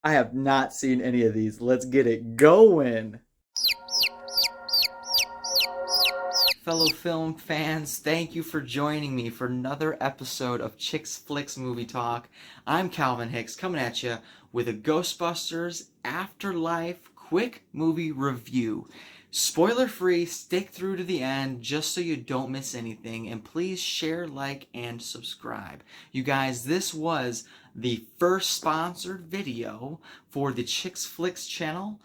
I have not seen any of these. Let's get it going. Fellow film fans, thank you for joining me for another episode of Chicks Flicks Movie Talk. I'm Calvin Hicks coming at you with a Ghostbusters Afterlife quick movie review. Spoiler free, stick through to the end just so you don't miss anything, and please share, like, and subscribe. You guys, this was the first sponsored video for the Chicks Flicks channel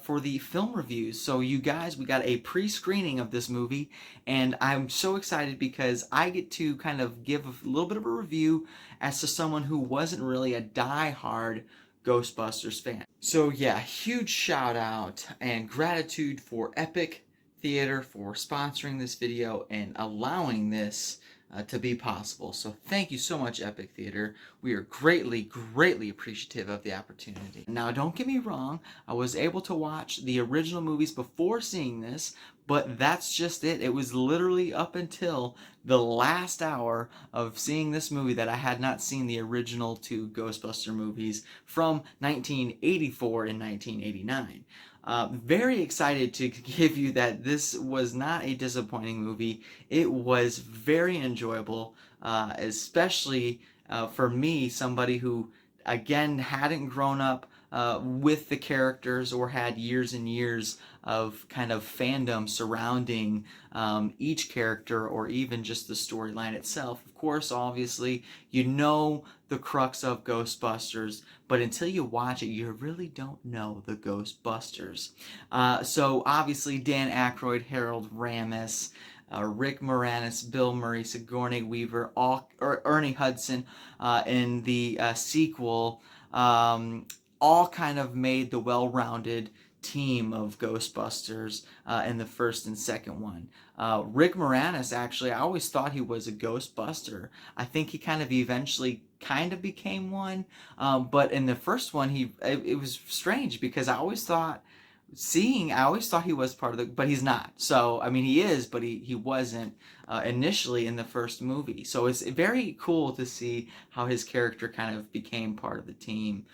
for the film reviews. So you guys, we got a pre-screening of this movie, and I'm so excited because I get to kind of give a little bit of a review as to someone who wasn't really a die-hard Ghostbusters fan. So yeah, huge shout out and gratitude for Epic Theater for sponsoring this video and allowing this to be possible. So thank you so much, Epic Theater. We are greatly appreciative of the opportunity. Now, don't get me wrong, I was able to watch the original movies before seeing this, but that's just it. It was literally up until the last hour of seeing this movie that I had not seen the original two Ghostbuster movies from 1984 and 1989. Very excited to give you that this was not a disappointing movie. It was very enjoyable, especially for me, somebody who, again, hadn't grown up with the characters or had years and years of kind of fandom surrounding each character or even just the storyline itself. Of course, obviously, you know the crux of Ghostbusters, but until you watch it, you really don't know the Ghostbusters. So obviously, Dan Aykroyd, Harold Ramis, Rick Moranis, Bill Murray, Sigourney Weaver, Ernie Hudson in the sequel, all kind of made the well-rounded team of Ghostbusters in the first and second one. Rick Moranis, actually, I always thought he was a Ghostbuster. I think he kind of eventually kind of became one, but in the first one, it was strange because I always thought he was part of the, but he's not. So, I mean, he is, but he wasn't initially in the first movie. So it's very cool to see how his character kind of became part of the team.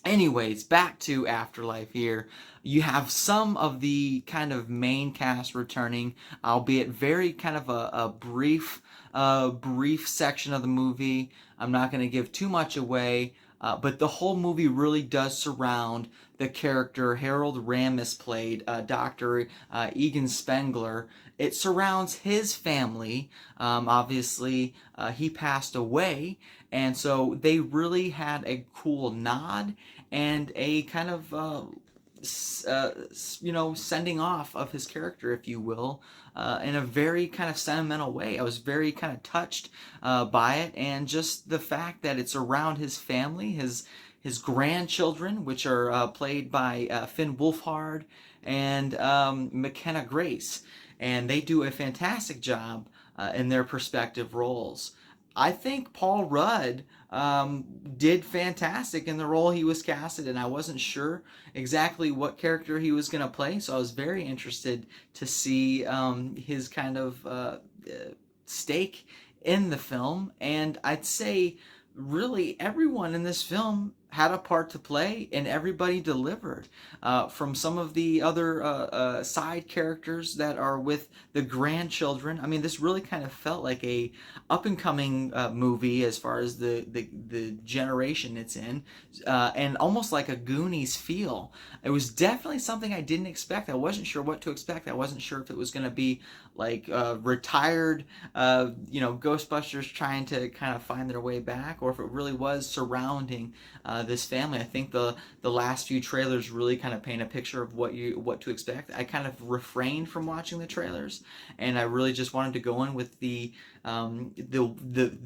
Anyways, back to Afterlife here. You have some of the kind of main cast returning, albeit very kind of a brief section of the movie. I'm not going to give too much away, but the whole movie really does surround the character Harold Ramis played, Dr. Egan Spengler. It surrounds his family. Obviously, he passed away, and so they really had a cool nod and a kind of sending off of his character, if you will, in a very kind of sentimental way. I was very kind of touched by it, and just the fact that it's around his family, his grandchildren, which are played by Finn Wolfhard and McKenna Grace, and they do a fantastic job in their respective roles. I think Paul Rudd did fantastic in the role he was casted, and I wasn't sure exactly what character he was going to play, so I was very interested to see his kind of stake in the film. And I'd say really everyone in this film had a part to play, and everybody delivered. From some of the other side characters that are with the grandchildren. I mean, this really kind of felt like a up and coming movie as far as the generation it's in, and almost like a Goonies feel. It was definitely something I didn't expect. I wasn't sure what to expect. I wasn't sure if it was going to be like retired, Ghostbusters trying to kind of find their way back, or if it really was surrounding this family. I think the last few trailers really kind of paint a picture of what to expect. I kind of refrained from watching the trailers, and I really just wanted to go in with the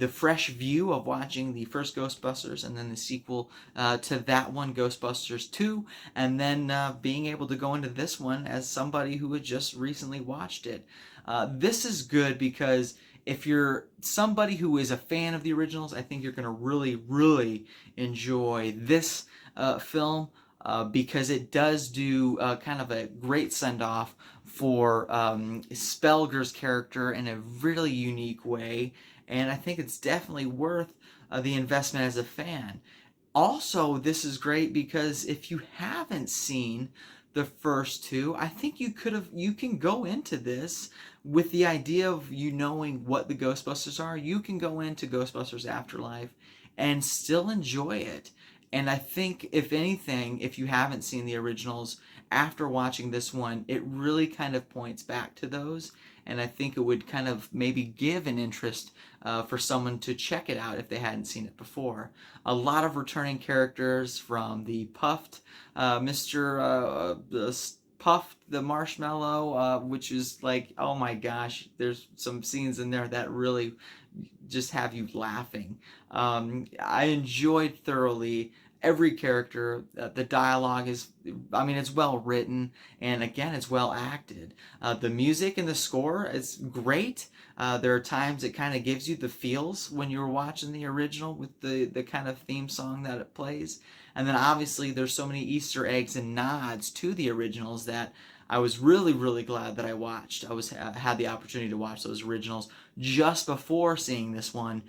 fresh view of watching the first Ghostbusters and then the sequel to that one, Ghostbusters 2, and then being able to go into this one as somebody who had just recently watched it. This is good because if you're somebody who is a fan of the originals, I think you're going to really enjoy this film because it does do kind of a great send-off for Spelger's character in a really unique way, and I think it's definitely worth the investment as a fan. Also, this is great because if you haven't seen the first two, I think you can go into this with the idea of you knowing what the Ghostbusters are. You can go into Ghostbusters Afterlife and still enjoy it. And I think, if anything, if you haven't seen the originals, after watching this one, it really kind of points back to those. And I think it would kind of maybe give an interest for someone to check it out if they hadn't seen it before. A lot of returning characters, from the Puffed, Mr. Puffed the Marshmallow, which is like, oh my gosh, there's some scenes in there that really just have you laughing. I enjoyed thoroughly every character. The dialogue is, I mean, it's well written, and again, it's well acted. The music and the score is great. There are times it kind of gives you the feels when you were watching the original with the kind of theme song that it plays. And then obviously there's so many Easter eggs and nods to the originals that I was really, really glad that I watched. Had the opportunity to watch those originals just before seeing this one,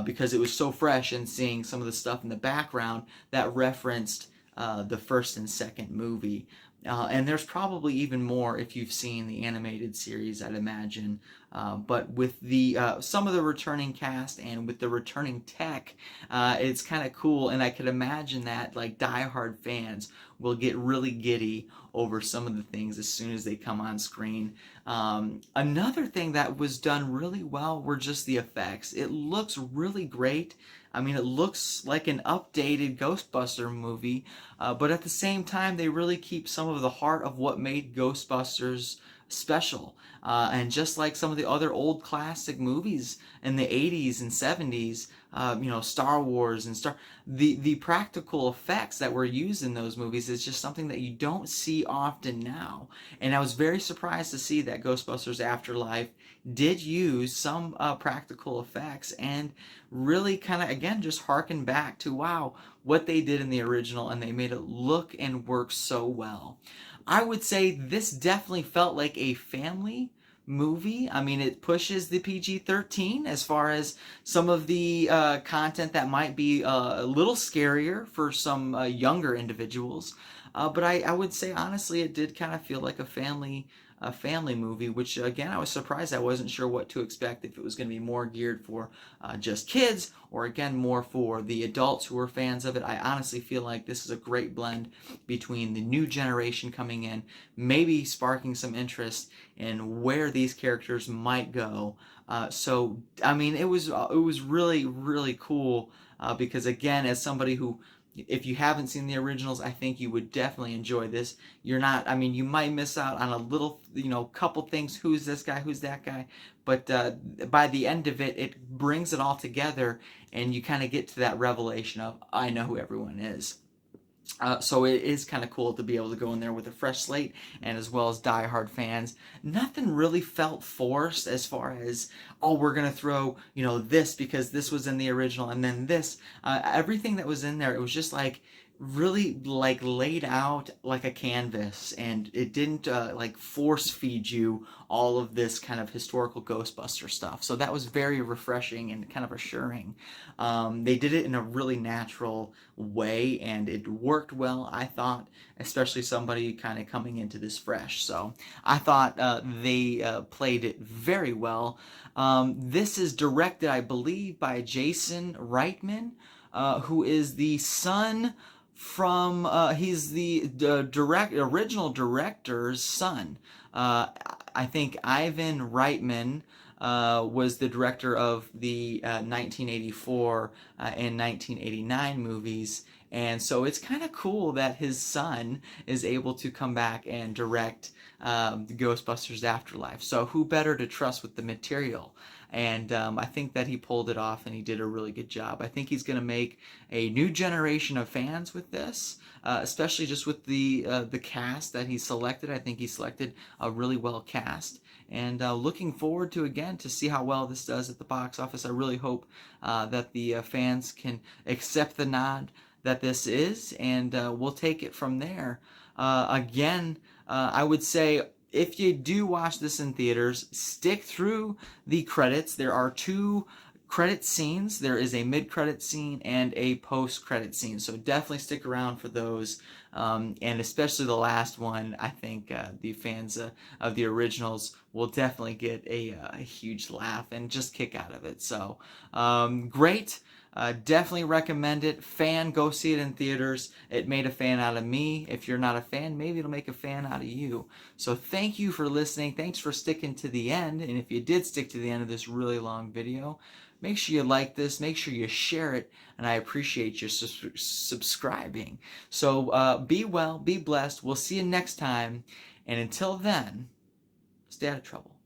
because it was so fresh, and seeing some of the stuff in the background that referenced the first and second movie. And there's probably even more if you've seen the animated series, I'd imagine. But with the some of the returning cast and with the returning tech, it's kind of cool. And I could imagine that like diehard fans will get really giddy over some of the things as soon as they come on screen. Another thing that was done really well were just the effects. It looks really great. I mean, it looks like an updated Ghostbuster movie, but at the same time, they really keep some of the heart of what made Ghostbusters special. And just like some of the other old classic movies in the 80s and 70s, Star Wars and the practical effects that were used in those movies is just something that you don't see often now. And I was very surprised to see that Ghostbusters Afterlife did use some practical effects, and really kind of, again, just harken back to, wow, what they did in the original, and they made it look and work so well. I would say this definitely felt like a family movie. I mean, it pushes the PG-13 as far as some of the content that might be a little scarier for some younger individuals. But I would say, honestly, it did kind of feel like a family movie, which, again, I was surprised. I wasn't sure what to expect, if it was going to be more geared for just kids, or again more for the adults who are fans of it. I honestly feel like this is a great blend between the new generation coming in, maybe sparking some interest in where these characters might go. So I mean, it was really, really cool, because again, as somebody who, if you haven't seen the originals, I think you would definitely enjoy this. You're not, I mean, you might miss out on a little, couple things. Who's this guy? Who's that guy? But by the end of it, it brings it all together, and you kind of get to that revelation of, I know who everyone is. So it is kind of cool to be able to go in there with a fresh slate, and as well as diehard fans. Nothing really felt forced as far as, oh, we're going to throw, this because this was in the original, and then this. Everything that was in there, it was just like really like laid out like a canvas, and it didn't like force feed you all of this kind of historical Ghostbuster stuff. So that was very refreshing and kind of assuring. They did it in a really natural way, and it worked well, I thought, especially somebody kind of coming into this fresh. So I thought they played it very well. This is directed, I believe, by Jason Reitman, who is the son from he's the original director's son. I think Ivan Reitman was the director of the 1984 and 1989 movies, and so it's kind of cool that his son is able to come back and direct the Ghostbusters Afterlife. So who better to trust with the material? And I think that he pulled it off, and he did a really good job. I think he's going to make a new generation of fans with this, especially just with the cast that he selected. I think he selected a really well cast, and looking forward to, again, to see how well this does at the box office. I really hope that the fans can accept the nod that this is, and we'll take it from there. Again, I would say, if you do watch this in theaters, stick through the credits. There are two credit scenes. There is a mid-credit scene and a post-credit scene, so definitely stick around for those. And especially the last one, I think the fans of the originals will definitely get a huge laugh and just kick out of it. So great. Definitely recommend it. Fan, go see it in theaters. It made a fan out of me. If you're not a fan, maybe it'll make a fan out of you. So thank you for listening. Thanks for sticking to the end. And if you did stick to the end of this really long video, make sure you like this. Make sure you share it. And I appreciate you subscribing. So be well, be blessed. We'll see you next time. And until then, stay out of trouble.